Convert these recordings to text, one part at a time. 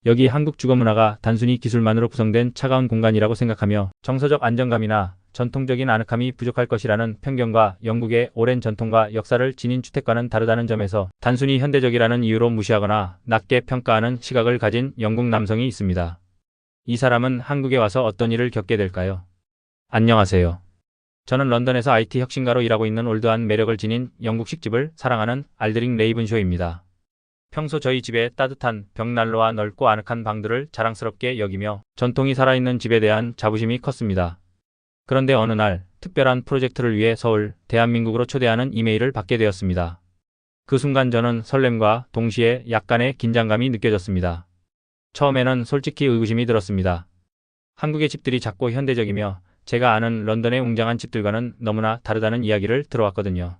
여기 한국 주거 문화가 단순히 기술만으로 구성된 차가운 공간이라고 생각하며 정서적 안정감이나 전통적인 아늑함이 부족할 것이라는 편견과 영국의 오랜 전통과 역사를 지닌 주택과는 다르다는 점에서 단순히 현대적이라는 이유로 무시하거나 낮게 평가하는 시각을 가진 영국 남성이 있습니다. 이 사람은 한국에 와서 어떤 일을 겪게 될까요? 안녕하세요. 저는 런던에서 IT 혁신가로 일하고 있는 올드한 매력을 지닌 영국식 집을 사랑하는 알드릭 레이븐쇼입니다. 평소 저희 집의 따뜻한 벽난로와 넓고 아늑한 방들을 자랑스럽게 여기며 전통이 살아있는 집에 대한 자부심이 컸습니다. 그런데 어느 날 특별한 프로젝트를 위해 서울, 대한민국으로 초대하는 이메일을 받게 되었습니다. 그 순간 저는 설렘과 동시에 약간의 긴장감이 느껴졌습니다. 처음에는 솔직히 의구심이 들었습니다. 한국의 집들이 작고 현대적이며 제가 아는 런던의 웅장한 집들과는 너무나 다르다는 이야기를 들어왔거든요.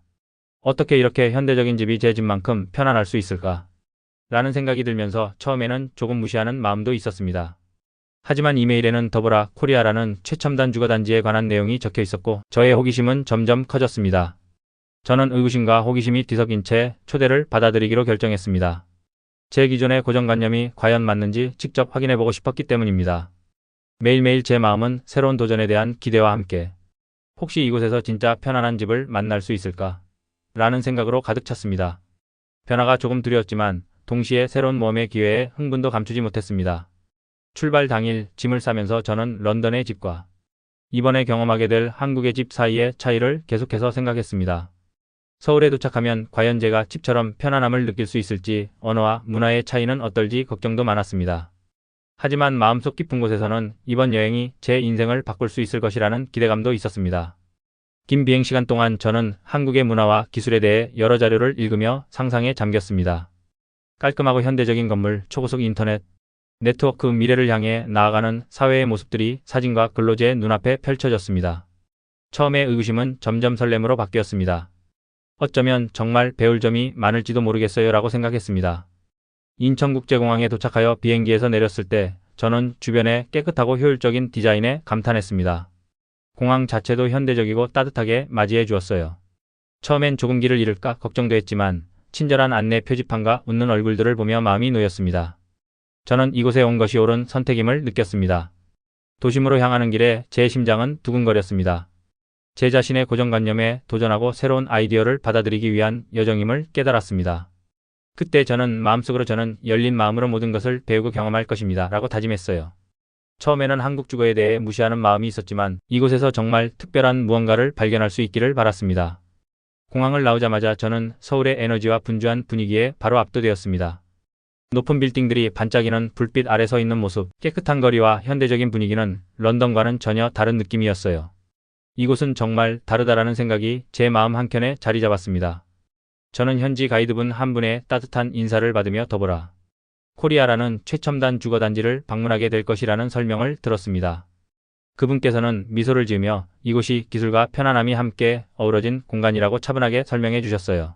어떻게 이렇게 현대적인 집이 제 집만큼 편안할 수 있을까? 라는 생각이 들면서 처음에는 조금 무시하는 마음도 있었습니다. 하지만 이메일에는 더보라 코리아라는 최첨단 주거단지에 관한 내용이 적혀 있었고 저의 호기심은 점점 커졌습니다. 저는 의구심과 호기심이 뒤섞인 채 초대를 받아들이기로 결정했습니다. 제 기존의 고정관념이 과연 맞는지 직접 확인해보고 싶었기 때문입니다. 매일매일 제 마음은 새로운 도전에 대한 기대와 함께 혹시 이곳에서 진짜 편안한 집을 만날 수 있을까? 라는 생각으로 가득 찼습니다. 변화가 조금 두려웠지만 동시에 새로운 모험의 기회에 흥분도 감추지 못했습니다. 출발 당일 짐을 싸면서 저는 런던의 집과 이번에 경험하게 될 한국의 집 사이의 차이를 계속해서 생각했습니다. 서울에 도착하면 과연 제가 집처럼 편안함을 느낄 수 있을지, 언어와 문화의 차이는 어떨지 걱정도 많았습니다. 하지만 마음속 깊은 곳에서는 이번 여행이 제 인생을 바꿀 수 있을 것이라는 기대감도 있었습니다. 긴 비행시간 동안 저는 한국의 문화와 기술에 대해 여러 자료를 읽으며 상상에 잠겼습니다. 깔끔하고 현대적인 건물, 초고속 인터넷, 네트워크, 미래를 향해 나아가는 사회의 모습들이 사진과 글로 제 눈앞에 펼쳐졌습니다. 처음의 의구심은 점점 설렘으로 바뀌었습니다. 어쩌면 정말 배울 점이 많을지도 모르겠어요 라고 생각했습니다. 인천국제공항에 도착하여 비행기에서 내렸을 때 저는 주변의 깨끗하고 효율적인 디자인에 감탄했습니다. 공항 자체도 현대적이고 따뜻하게 맞이해 주었어요. 처음엔 조금 길을 잃을까 걱정도 했지만 친절한 안내 표지판과 웃는 얼굴들을 보며 마음이 놓였습니다. 저는 이곳에 온 것이 옳은 선택임을 느꼈습니다. 도심으로 향하는 길에 제 심장은 두근거렸습니다. 제 자신의 고정관념에 도전하고 새로운 아이디어를 받아들이기 위한 여정임을 깨달았습니다. 그때 저는 열린 마음으로 모든 것을 배우고 경험할 것입니다 라고 다짐했어요. 처음에는 한국 주거에 대해 무시하는 마음이 있었지만 이곳에서 정말 특별한 무언가를 발견할 수 있기를 바랐습니다. 공항을 나오자마자 저는 서울의 에너지와 분주한 분위기에 바로 압도되었습니다. 높은 빌딩들이 반짝이는 불빛 아래 서 있는 모습, 깨끗한 거리와 현대적인 분위기는 런던과는 전혀 다른 느낌이었어요. 이곳은 정말 다르다라는 생각이 제 마음 한켠에 자리 잡았습니다. 저는 현지 가이드분 한 분의 따뜻한 인사를 받으며 더보라 코리아라는 최첨단 주거단지를 방문하게 될 것이라는 설명을 들었습니다. 그분께서는 미소를 지으며 이곳이 기술과 편안함이 함께 어우러진 공간이라고 차분하게 설명해 주셨어요.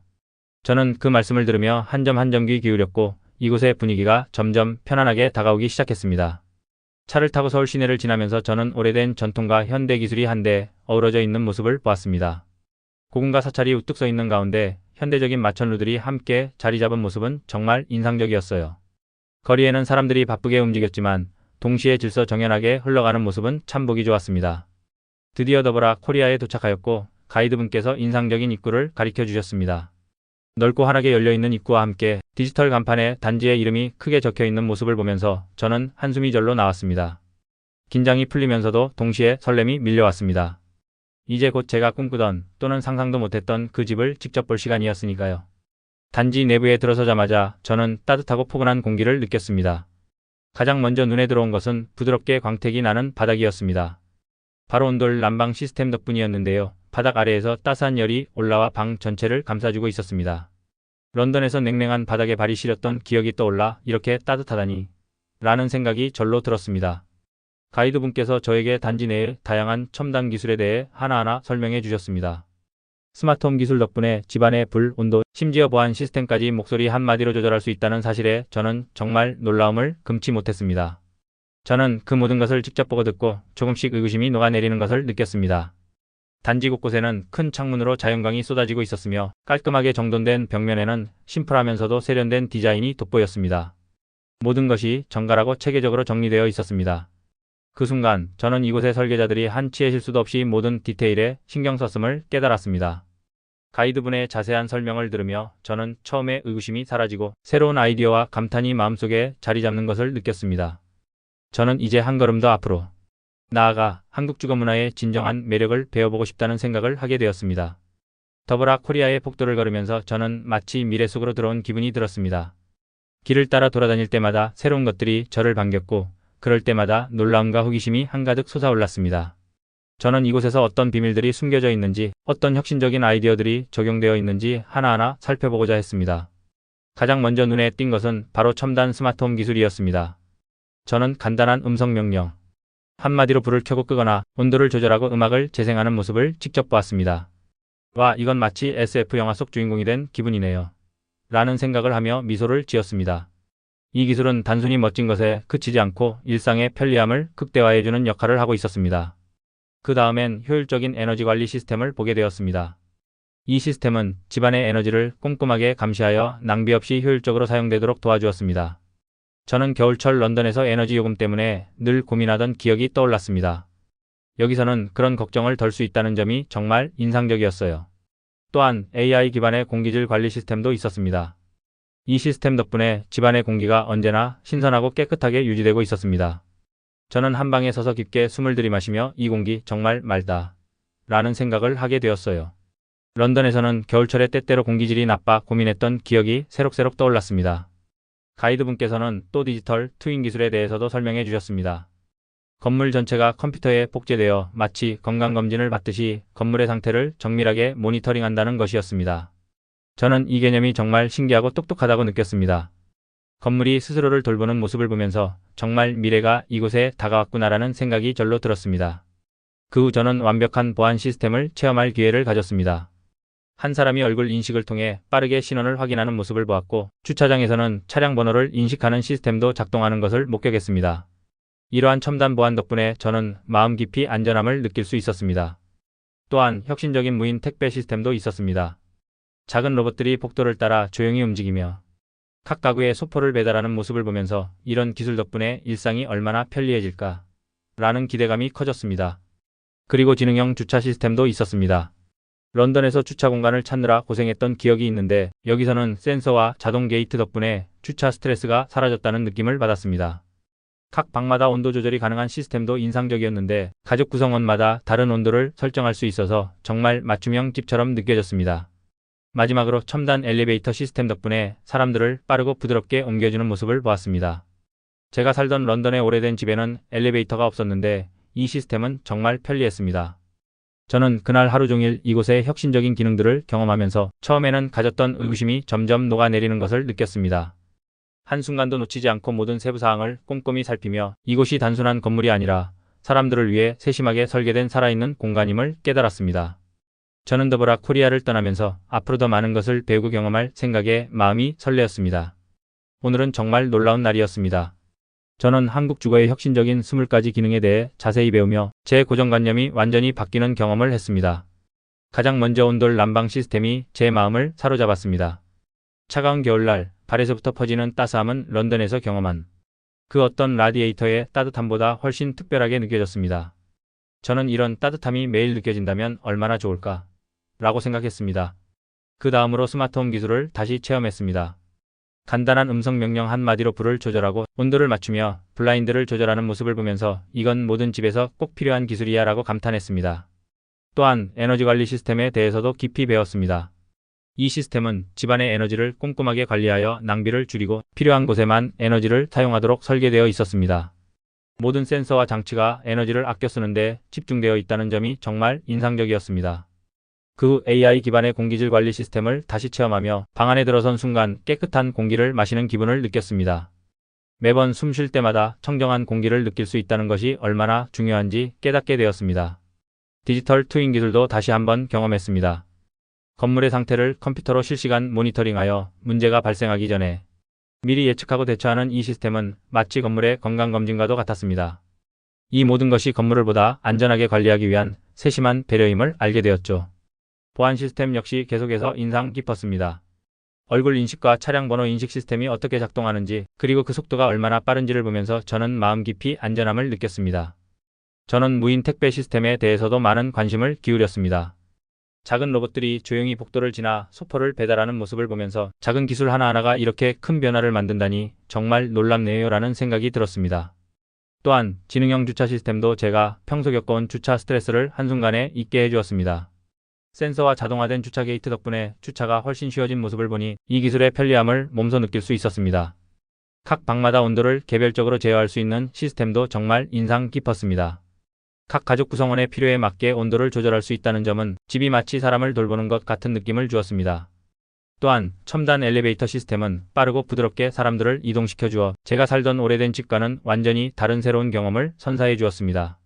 저는 그 말씀을 들으며 한 점 한 점 귀 기울였고 이곳의 분위기가 점점 편안하게 다가오기 시작했습니다. 차를 타고 서울 시내를 지나면서 저는 오래된 전통과 현대 기술이 한데 어우러져 있는 모습을 보았습니다. 고궁과 사찰이 우뚝 서 있는 가운데 현대적인 마천루들이 함께 자리 잡은 모습은 정말 인상적이었어요. 거리에는 사람들이 바쁘게 움직였지만 동시에 질서 정연하게 흘러가는 모습은 참 보기 좋았습니다. 드디어 더보라 코리아에 도착하였고 가이드분께서 인상적인 입구를 가리켜 주셨습니다. 넓고 환하게 열려있는 입구와 함께 디지털 간판에 단지의 이름이 크게 적혀있는 모습을 보면서 저는 한숨이 절로 나왔습니다. 긴장이 풀리면서도 동시에 설렘이 밀려왔습니다. 이제 곧 제가 꿈꾸던 또는 상상도 못했던 그 집을 직접 볼 시간이었으니까요. 단지 내부에 들어서자마자 저는 따뜻하고 포근한 공기를 느꼈습니다. 가장 먼저 눈에 들어온 것은 부드럽게 광택이 나는 바닥이었습니다. 바로 온돌 난방 시스템 덕분이었는데요. 바닥 아래에서 따스한 열이 올라와 방 전체를 감싸주고 있었습니다. 런던에서 냉랭한 바닥에 발이 시렸던 기억이 떠올라 이렇게 따뜻하다니 라는 생각이 절로 들었습니다. 가이드분께서 저에게 단지 내의 다양한 첨단 기술에 대해 하나하나 설명해 주셨습니다. 스마트홈 기술 덕분에 집안의 불, 온도, 심지어 보안 시스템까지 목소리 한마디로 조절할 수 있다는 사실에 저는 정말 놀라움을 금치 못했습니다. 저는 그 모든 것을 직접 보고 듣고 조금씩 의구심이 녹아내리는 것을 느꼈습니다. 단지 곳곳에는 큰 창문으로 자연광이 쏟아지고 있었으며 깔끔하게 정돈된 벽면에는 심플하면서도 세련된 디자인이 돋보였습니다. 모든 것이 정갈하고 체계적으로 정리되어 있었습니다. 그 순간 저는 이곳의 설계자들이 한치의 실수도 없이 모든 디테일에 신경 썼음을 깨달았습니다. 가이드분의 자세한 설명을 들으며 저는 처음에 의구심이 사라지고 새로운 아이디어와 감탄이 마음속에 자리 잡는 것을 느꼈습니다. 저는 이제 한 걸음 더 앞으로 나아가 한국 주거 문화의 진정한 매력을 배워보고 싶다는 생각을 하게 되었습니다. 더불어 코리아의 폭도를 걸으면서 저는 마치 미래 속으로 들어온 기분이 들었습니다. 길을 따라 돌아다닐 때마다 새로운 것들이 저를 반겼고 그럴 때마다 놀라움과 호기심이 한가득 솟아올랐습니다. 저는 이곳에서 어떤 비밀들이 숨겨져 있는지, 어떤 혁신적인 아이디어들이 적용되어 있는지 하나하나 살펴보고자 했습니다. 가장 먼저 눈에 띈 것은 바로 첨단 스마트홈 기술이었습니다. 저는 간단한 음성 명령, 한마디로 불을 켜고 끄거나 온도를 조절하고 음악을 재생하는 모습을 직접 보았습니다. 와, 이건 마치 SF 영화 속 주인공이 된 기분이네요. 라는 생각을 하며 미소를 지었습니다. 이 기술은 단순히 멋진 것에 그치지 않고 일상의 편리함을 극대화해주는 역할을 하고 있었습니다. 그 다음엔 효율적인 에너지 관리 시스템을 보게 되었습니다. 이 시스템은 집안의 에너지를 꼼꼼하게 감시하여 낭비 없이 효율적으로 사용되도록 도와주었습니다. 저는 겨울철 런던에서 에너지 요금 때문에 늘 고민하던 기억이 떠올랐습니다. 여기서는 그런 걱정을 덜 수 있다는 점이 정말 인상적이었어요. 또한 AI 기반의 공기질 관리 시스템도 있었습니다. 이 시스템 덕분에 집안의 공기가 언제나 신선하고 깨끗하게 유지되고 있었습니다. 저는 한 방에 서서 깊게 숨을 들이마시며 이 공기 정말 맑다 라는 생각을 하게 되었어요. 런던에서는 겨울철에 때때로 공기질이 나빠 고민했던 기억이 새록새록 떠올랐습니다. 가이드분께서는 또 디지털 트윈 기술에 대해서도 설명해 주셨습니다. 건물 전체가 컴퓨터에 복제되어 마치 건강검진을 받듯이 건물의 상태를 정밀하게 모니터링한다는 것이었습니다. 저는 이 개념이 정말 신기하고 똑똑하다고 느꼈습니다. 건물이 스스로를 돌보는 모습을 보면서 정말 미래가 이곳에 다가왔구나라는 생각이 절로 들었습니다. 그 후 저는 완벽한 보안 시스템을 체험할 기회를 가졌습니다. 한 사람이 얼굴 인식을 통해 빠르게 신원을 확인하는 모습을 보았고 주차장에서는 차량 번호를 인식하는 시스템도 작동하는 것을 목격했습니다. 이러한 첨단 보안 덕분에 저는 마음 깊이 안전함을 느낄 수 있었습니다. 또한 혁신적인 무인 택배 시스템도 있었습니다. 작은 로봇들이 복도를 따라 조용히 움직이며 각 가구에 소포를 배달하는 모습을 보면서 이런 기술 덕분에 일상이 얼마나 편리해질까 라는 기대감이 커졌습니다. 그리고 지능형 주차 시스템도 있었습니다. 런던에서 주차 공간을 찾느라 고생했던 기억이 있는데 여기서는 센서와 자동 게이트 덕분에 주차 스트레스가 사라졌다는 느낌을 받았습니다. 각 방마다 온도 조절이 가능한 시스템도 인상적이었는데 가족 구성원마다 다른 온도를 설정할 수 있어서 정말 맞춤형 집처럼 느껴졌습니다. 마지막으로 첨단 엘리베이터 시스템 덕분에 사람들을 빠르고 부드럽게 옮겨주는 모습을 보았습니다. 제가 살던 런던의 오래된 집에는 엘리베이터가 없었는데 이 시스템은 정말 편리했습니다. 저는 그날 하루 종일 이곳의 혁신적인 기능들을 경험하면서 처음에는 가졌던 의구심이 점점 녹아내리는 것을 느꼈습니다. 한순간도 놓치지 않고 모든 세부사항을 꼼꼼히 살피며 이곳이 단순한 건물이 아니라 사람들을 위해 세심하게 설계된 살아있는 공간임을 깨달았습니다. 저는 더불어 코리아를 떠나면서 앞으로 더 많은 것을 배우고 경험할 생각에 마음이 설레었습니다. 오늘은 정말 놀라운 날이었습니다. 저는 한국 주거의 혁신적인 20가지 기능에 대해 자세히 배우며 제 고정관념이 완전히 바뀌는 경험을 했습니다. 가장 먼저 온돌 난방 시스템이 제 마음을 사로잡았습니다. 차가운 겨울날 발에서부터 퍼지는 따스함은 런던에서 경험한 그 어떤 라디에이터의 따뜻함보다 훨씬 특별하게 느껴졌습니다. 저는 이런 따뜻함이 매일 느껴진다면 얼마나 좋을까 라고 생각했습니다. 그 다음으로 스마트홈 기술을 다시 체험했습니다. 간단한 음성 명령 한마디로 불을 조절하고 온도를 맞추며 블라인드를 조절하는 모습을 보면서 이건 모든 집에서 꼭 필요한 기술이야 라고 감탄했습니다. 또한 에너지 관리 시스템에 대해서도 깊이 배웠습니다. 이 시스템은 집안의 에너지를 꼼꼼하게 관리하여 낭비를 줄이고 필요한 곳에만 에너지를 사용하도록 설계되어 있었습니다. 모든 센서와 장치가 에너지를 아껴 쓰는데 집중되어 있다는 점이 정말 인상적이었습니다. 그 후 AI 기반의 공기질 관리 시스템을 다시 체험하며 방 안에 들어선 순간 깨끗한 공기를 마시는 기분을 느꼈습니다. 매번 숨 쉴 때마다 청정한 공기를 느낄 수 있다는 것이 얼마나 중요한지 깨닫게 되었습니다. 디지털 트윈 기술도 다시 한번 경험했습니다. 건물의 상태를 컴퓨터로 실시간 모니터링하여 문제가 발생하기 전에 미리 예측하고 대처하는 이 시스템은 마치 건물의 건강검진과도 같았습니다. 이 모든 것이 건물을 보다 안전하게 관리하기 위한 세심한 배려임을 알게 되었죠. 보안 시스템 역시 계속해서 인상 깊었습니다. 얼굴 인식과 차량 번호 인식 시스템이 어떻게 작동하는지, 그리고 그 속도가 얼마나 빠른지를 보면서 저는 마음 깊이 안전함을 느꼈습니다. 저는 무인 택배 시스템에 대해서도 많은 관심을 기울였습니다. 작은 로봇들이 조용히 복도를 지나 소포를 배달하는 모습을 보면서 작은 기술 하나하나가 이렇게 큰 변화를 만든다니 정말 놀랍네요라는 생각이 들었습니다. 또한 지능형 주차 시스템도 제가 평소 겪어온 주차 스트레스를 한순간에 잊게 해주었습니다. 센서와 자동화된 주차 게이트 덕분에 주차가 훨씬 쉬워진 모습을 보니 이 기술의 편리함을 몸소 느낄 수 있었습니다. 각 방마다 온도를 개별적으로 제어할 수 있는 시스템도 정말 인상 깊었습니다. 각 가족 구성원의 필요에 맞게 온도를 조절할 수 있다는 점은 집이 마치 사람을 돌보는 것 같은 느낌을 주었습니다. 또한 첨단 엘리베이터 시스템은 빠르고 부드럽게 사람들을 이동시켜 주어 제가 살던 오래된 집과는 완전히 다른 새로운 경험을 선사해 주었습니다.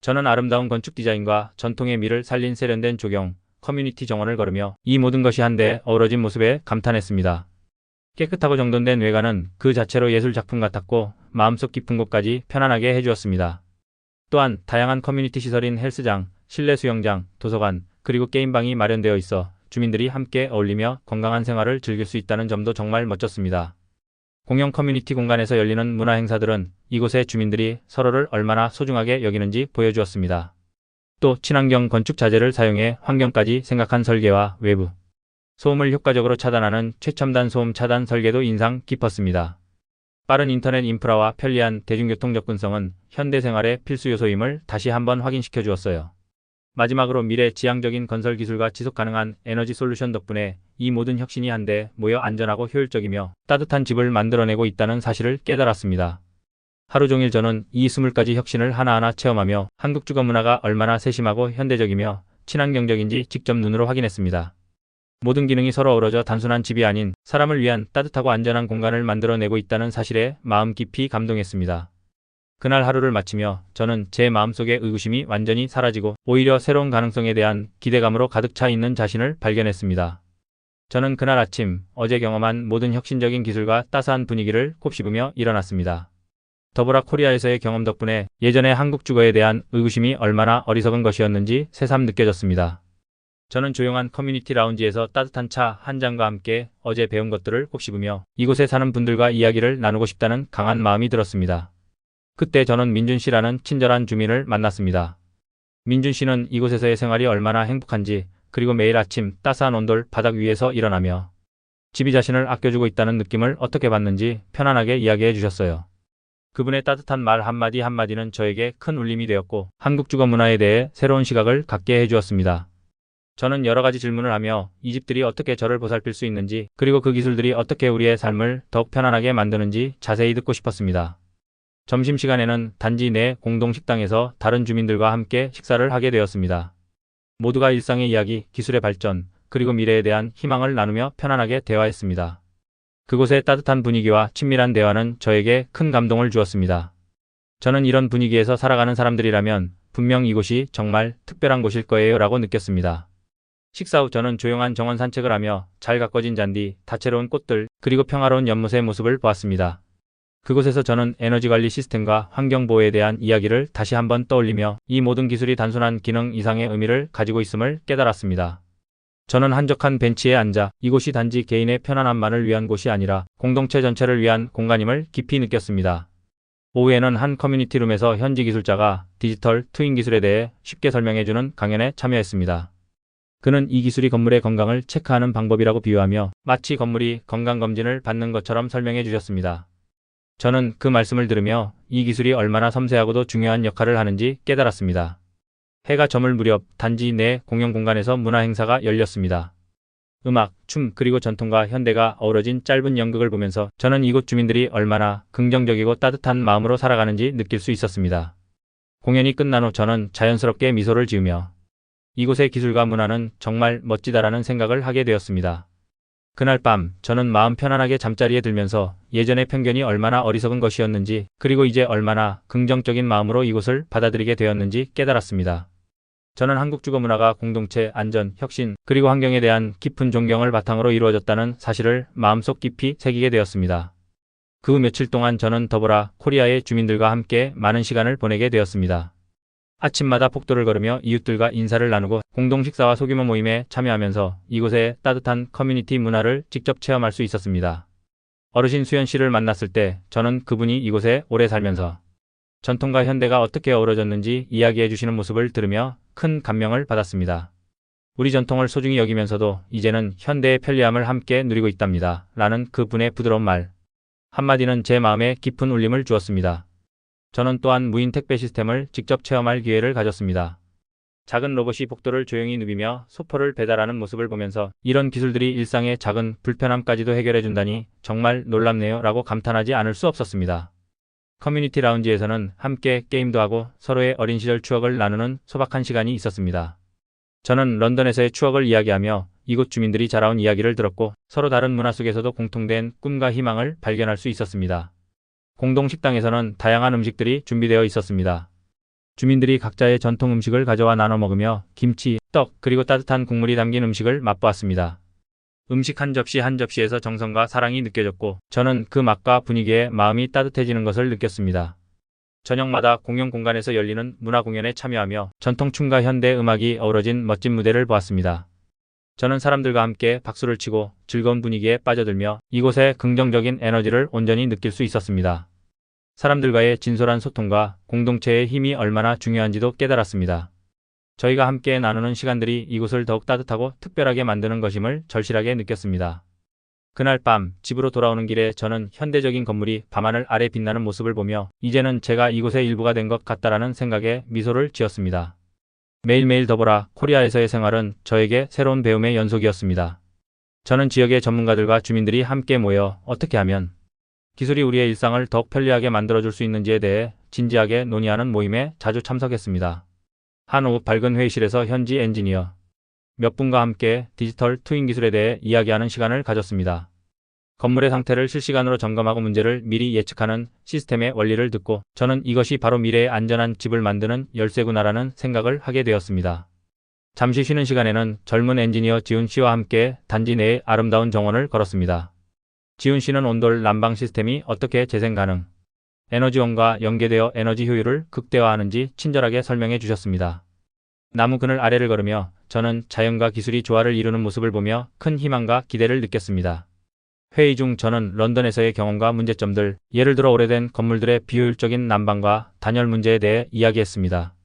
저는 아름다운 건축 디자인과 전통의 미를 살린 세련된 조경, 커뮤니티 정원을 걸으며 이 모든 것이 한데 어우러진 모습에 감탄했습니다. 깨끗하고 정돈된 외관은 그 자체로 예술 작품 같았고 마음속 깊은 곳까지 편안하게 해주었습니다. 또한 다양한 커뮤니티 시설인 헬스장, 실내 수영장, 도서관, 그리고 게임방이 마련되어 있어 주민들이 함께 어울리며 건강한 생활을 즐길 수 있다는 점도 정말 멋졌습니다. 공영 커뮤니티 공간에서 열리는 문화 행사들은 이곳의 주민들이 서로를 얼마나 소중하게 여기는지 보여주었습니다. 또 친환경 건축 자재를 사용해 환경까지 생각한 설계와 외부 소음을 효과적으로 차단하는 최첨단 소음 차단 설계도 인상 깊었습니다. 빠른 인터넷 인프라와 편리한 대중교통 접근성은 현대 생활의 필수 요소임을 다시 한번 확인시켜 주었어요. 마지막으로 미래 지향적인 건설 기술과 지속 가능한 에너지 솔루션 덕분에 이 모든 혁신이 한데 모여 안전하고 효율적이며 따뜻한 집을 만들어내고 있다는 사실을 깨달았습니다. 하루 종일 저는 이 20가지 혁신을 하나하나 체험하며 한국 주거 문화가 얼마나 세심하고 현대적이며 친환경적인지 직접 눈으로 확인했습니다. 모든 기능이 서로 어우러져 단순한 집이 아닌 사람을 위한 따뜻하고 안전한 공간을 만들어내고 있다는 사실에 마음 깊이 감동했습니다. 그날 하루를 마치며 저는 제 마음속의 의구심이 완전히 사라지고 오히려 새로운 가능성에 대한 기대감으로 가득 차 있는 자신을 발견했습니다. 저는 그날 아침 어제 경험한 모든 혁신적인 기술과 따스한 분위기를 곱씹으며 일어났습니다. 더불어 코리아에서의 경험 덕분에 예전의 한국 주거에 대한 의구심이 얼마나 어리석은 것이었는지 새삼 느껴졌습니다. 저는 조용한 커뮤니티 라운지에서 따뜻한 차 한 잔과 함께 어제 배운 것들을 곱씹으며 이곳에 사는 분들과 이야기를 나누고 싶다는 강한 마음이 들었습니다. 그때 저는 민준 씨라는 친절한 주민을 만났습니다. 민준 씨는 이곳에서의 생활이 얼마나 행복한지, 그리고 매일 아침 따스한 온돌 바닥 위에서 일어나며 집이 자신을 아껴주고 있다는 느낌을 어떻게 받는지 편안하게 이야기해 주셨어요. 그분의 따뜻한 말 한마디 한마디는 저에게 큰 울림이 되었고 한국 주거 문화에 대해 새로운 시각을 갖게 해주었습니다. 저는 여러 가지 질문을 하며 이 집들이 어떻게 저를 보살필 수 있는지, 그리고 그 기술들이 어떻게 우리의 삶을 더욱 편안하게 만드는지 자세히 듣고 싶었습니다. 점심시간에는 단지 내 공동 식당에서 다른 주민들과 함께 식사를 하게 되었습니다. 모두가 일상의 이야기, 기술의 발전, 그리고 미래에 대한 희망을 나누며 편안하게 대화했습니다. 그곳의 따뜻한 분위기와 친밀한 대화는 저에게 큰 감동을 주었습니다. 저는 이런 분위기에서 살아가는 사람들이라면 분명 이곳이 정말 특별한 곳일 거예요 라고 느꼈습니다. 식사 후 저는 조용한 정원 산책을 하며 잘 가꿔진 잔디, 다채로운 꽃들, 그리고 평화로운 연못의 모습을 보았습니다. 그곳에서 저는 에너지 관리 시스템과 환경 보호에 대한 이야기를 다시 한번 떠올리며 이 모든 기술이 단순한 기능 이상의 의미를 가지고 있음을 깨달았습니다. 저는 한적한 벤치에 앉아 이곳이 단지 개인의 편안함만을 위한 곳이 아니라 공동체 전체를 위한 공간임을 깊이 느꼈습니다. 오후에는 한 커뮤니티 룸에서 현지 기술자가 디지털 트윈 기술에 대해 쉽게 설명해주는 강연에 참여했습니다. 그는 이 기술이 건물의 건강을 체크하는 방법이라고 비유하며 마치 건물이 건강검진을 받는 것처럼 설명해 주셨습니다. 저는 그 말씀을 들으며 이 기술이 얼마나 섬세하고도 중요한 역할을 하는지 깨달았습니다. 해가 저물 무렵 단지 내 공용 공간에서 문화 행사가 열렸습니다. 음악, 춤, 그리고 전통과 현대가 어우러진 짧은 연극을 보면서 저는 이곳 주민들이 얼마나 긍정적이고 따뜻한 마음으로 살아가는지 느낄 수 있었습니다. 공연이 끝난 후 저는 자연스럽게 미소를 지으며 이곳의 기술과 문화는 정말 멋지다라는 생각을 하게 되었습니다. 그날 밤 저는 마음 편안하게 잠자리에 들면서 예전의 편견이 얼마나 어리석은 것이었는지, 그리고 이제 얼마나 긍정적인 마음으로 이곳을 받아들이게 되었는지 깨달았습니다. 저는 한국 주거 문화가 공동체, 안전, 혁신, 그리고 환경에 대한 깊은 존경을 바탕으로 이루어졌다는 사실을 마음속 깊이 새기게 되었습니다. 그 후 며칠 동안 저는 더불어 코리아의 주민들과 함께 많은 시간을 보내게 되었습니다. 아침마다 폭도를 걸으며 이웃들과 인사를 나누고 공동 식사와 소규모 모임에 참여하면서 이곳의 따뜻한 커뮤니티 문화를 직접 체험할 수 있었습니다. 어르신 수연 씨를 만났을 때 저는 그분이 이곳에 오래 살면서 전통과 현대가 어떻게 어우러졌는지 이야기해 주시는 모습을 들으며 큰 감명을 받았습니다. 우리 전통을 소중히 여기면서도 이제는 현대의 편리함을 함께 누리고 있답니다. 라는 그분의 부드러운 말 한마디는 제 마음에 깊은 울림을 주었습니다. 저는 또한 무인 택배 시스템을 직접 체험할 기회를 가졌습니다. 작은 로봇이 복도를 조용히 누비며 소포를 배달하는 모습을 보면서 이런 기술들이 일상의 작은 불편함까지도 해결해 준다니 정말 놀랍네요 라고 감탄하지 않을 수 없었습니다. 커뮤니티 라운지에서는 함께 게임도 하고 서로의 어린 시절 추억을 나누는 소박한 시간이 있었습니다. 저는 런던에서의 추억을 이야기하며 이곳 주민들이 자라온 이야기를 들었고 서로 다른 문화 속에서도 공통된 꿈과 희망을 발견할 수 있었습니다. 공동 식당에서는 다양한 음식들이 준비되어 있었습니다. 주민들이 각자의 전통 음식을 가져와 나눠 먹으며 김치, 떡, 그리고 따뜻한 국물이 담긴 음식을 맛보았습니다. 음식 한 접시 한 접시에서 정성과 사랑이 느껴졌고 저는 그 맛과 분위기에 마음이 따뜻해지는 것을 느꼈습니다. 저녁마다 공용 공간에서 열리는 문화 공연에 참여하며 전통춤과 현대 음악이 어우러진 멋진 무대를 보았습니다. 저는 사람들과 함께 박수를 치고 즐거운 분위기에 빠져들며 이곳의 긍정적인 에너지를 온전히 느낄 수 있었습니다. 사람들과의 진솔한 소통과 공동체의 힘이 얼마나 중요한지도 깨달았습니다. 저희가 함께 나누는 시간들이 이곳을 더욱 따뜻하고 특별하게 만드는 것임을 절실하게 느꼈습니다. 그날 밤 집으로 돌아오는 길에 저는 현대적인 건물이 밤하늘 아래 빛나는 모습을 보며 이제는 제가 이곳의 일부가 된 것 같다라는 생각에 미소를 지었습니다. 매일매일 더보라 코리아에서의 생활은 저에게 새로운 배움의 연속이었습니다. 저는 지역의 전문가들과 주민들이 함께 모여 어떻게 하면 기술이 우리의 일상을 더욱 편리하게 만들어줄 수 있는지에 대해 진지하게 논의하는 모임에 자주 참석했습니다. 한 오후 밝은 회의실에서 현지 엔지니어 몇 분과 함께 디지털 트윈 기술에 대해 이야기하는 시간을 가졌습니다. 건물의 상태를 실시간으로 점검하고 문제를 미리 예측하는 시스템의 원리를 듣고 저는 이것이 바로 미래의 안전한 집을 만드는 열쇠구나라는 생각을 하게 되었습니다. 잠시 쉬는 시간에는 젊은 엔지니어 지훈 씨와 함께 단지 내의 아름다운 정원을 걸었습니다. 지훈 씨는 온돌 난방 시스템이 어떻게 재생 가능, 에너지원과 연계되어 에너지 효율을 극대화하는지 친절하게 설명해 주셨습니다. 나무 그늘 아래를 걸으며 저는 자연과 기술이 조화를 이루는 모습을 보며 큰 희망과 기대를 느꼈습니다. 회의 중 저는 런던에서의 경험과 문제점들, 예를 들어 오래된 건물들의 비효율적인 난방과 단열 문제에 대해 이야기했습니다.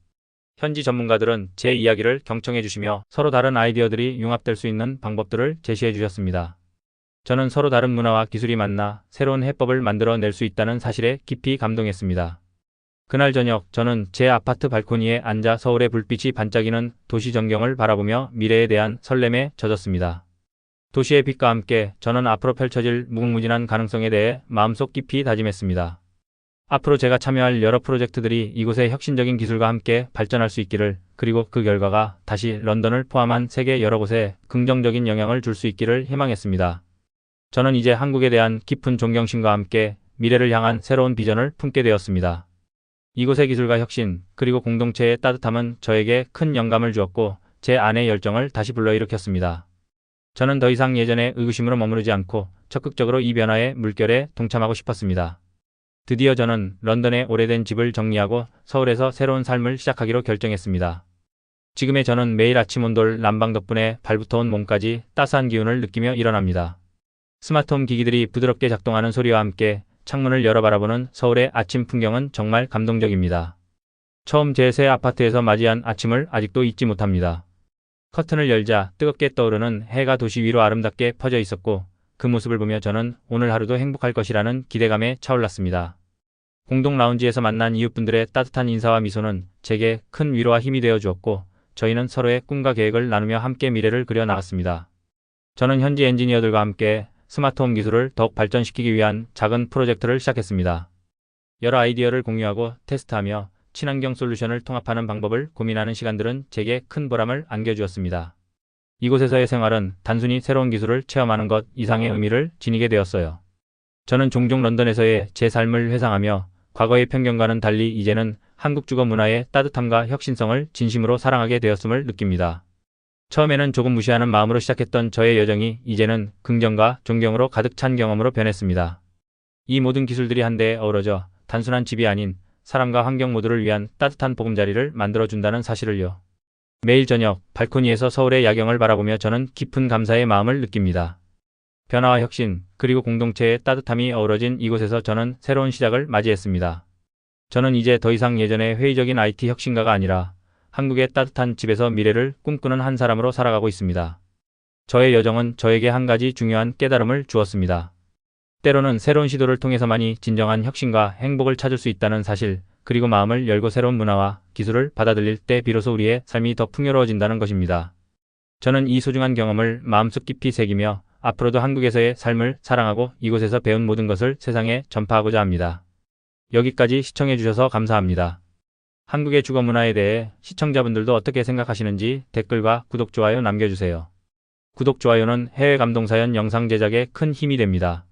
현지 전문가들은 제 이야기를 경청해 주시며 서로 다른 아이디어들이 융합될 수 있는 방법들을 제시해 주셨습니다. 저는 서로 다른 문화와 기술이 만나 새로운 해법을 만들어 낼 수 있다는 사실에 깊이 감동했습니다. 그날 저녁 저는 제 아파트 발코니에 앉아 서울의 불빛이 반짝이는 도시 전경을 바라보며 미래에 대한 설렘에 젖었습니다. 도시의 빛과 함께 저는 앞으로 펼쳐질 무궁무진한 가능성에 대해 마음속 깊이 다짐했습니다. 앞으로 제가 참여할 여러 프로젝트들이 이곳의 혁신적인 기술과 함께 발전할 수 있기를, 그리고 그 결과가 다시 런던을 포함한 세계 여러 곳에 긍정적인 영향을 줄 수 있기를 희망했습니다. 저는 이제 한국에 대한 깊은 존경심과 함께 미래를 향한 새로운 비전을 품게 되었습니다. 이곳의 기술과 혁신, 그리고 공동체의 따뜻함은 저에게 큰 영감을 주었고 제 안의 열정을 다시 불러일으켰습니다. 저는 더 이상 예전의 의구심으로 머무르지 않고 적극적으로 이 변화의 물결에 동참하고 싶었습니다. 드디어 저는 런던의 오래된 집을 정리하고 서울에서 새로운 삶을 시작하기로 결정했습니다. 지금의 저는 매일 아침 온돌 난방 덕분에 발부터 온 몸까지 따스한 기운을 느끼며 일어납니다. 스마트홈 기기들이 부드럽게 작동하는 소리와 함께 창문을 열어 바라보는 서울의 아침 풍경은 정말 감동적입니다. 처음 제 새 아파트에서 맞이한 아침을 아직도 잊지 못합니다. 커튼을 열자 뜨겁게 떠오르는 해가 도시 위로 아름답게 퍼져 있었고 그 모습을 보며 저는 오늘 하루도 행복할 것이라는 기대감에 차올랐습니다. 공동 라운지에서 만난 이웃분들의 따뜻한 인사와 미소는 제게 큰 위로와 힘이 되어 주었고 저희는 서로의 꿈과 계획을 나누며 함께 미래를 그려 나갔습니다. 저는 현지 엔지니어들과 함께 스마트홈 기술을 더욱 발전시키기 위한 작은 프로젝트를 시작했습니다. 여러 아이디어를 공유하고 테스트하며 친환경 솔루션을 통합하는 방법을 고민하는 시간들은 제게 큰 보람을 안겨주었습니다. 이곳에서의 생활은 단순히 새로운 기술을 체험하는 것 이상의 의미를 지니게 되었어요. 저는 종종 런던에서의 제 삶을 회상하며 과거의 편견과는 달리 이제는 한국 주거 문화의 따뜻함과 혁신성을 진심으로 사랑하게 되었음을 느낍니다. 처음에는 조금 무시하는 마음으로 시작했던 저의 여정이 이제는 긍정과 존경으로 가득 찬 경험으로 변했습니다. 이 모든 기술들이 한데에 어우러져 단순한 집이 아닌 사람과 환경 모두를 위한 따뜻한 보금자리를 만들어준다는 사실을요. 매일 저녁 발코니에서 서울의 야경을 바라보며 저는 깊은 감사의 마음을 느낍니다. 변화와 혁신, 그리고 공동체의 따뜻함이 어우러진 이곳에서 저는 새로운 시작을 맞이했습니다. 저는 이제 더 이상 예전의 회의적인 IT 혁신가가 아니라 한국의 따뜻한 집에서 미래를 꿈꾸는 한 사람으로 살아가고 있습니다. 저의 여정은 저에게 한 가지 중요한 깨달음을 주었습니다. 때로는 새로운 시도를 통해서만이 진정한 혁신과 행복을 찾을 수 있다는 사실, 그리고 마음을 열고 새로운 문화와 기술을 받아들일 때 비로소 우리의 삶이 더 풍요로워진다는 것입니다. 저는 이 소중한 경험을 마음속 깊이 새기며 앞으로도 한국에서의 삶을 사랑하고 이곳에서 배운 모든 것을 세상에 전파하고자 합니다. 여기까지 시청해주셔서 감사합니다. 한국의 주거 문화에 대해 시청자분들도 어떻게 생각하시는지 댓글과 구독, 좋아요 남겨주세요. 구독, 좋아요는 해외 감동사연 영상 제작에 큰 힘이 됩니다.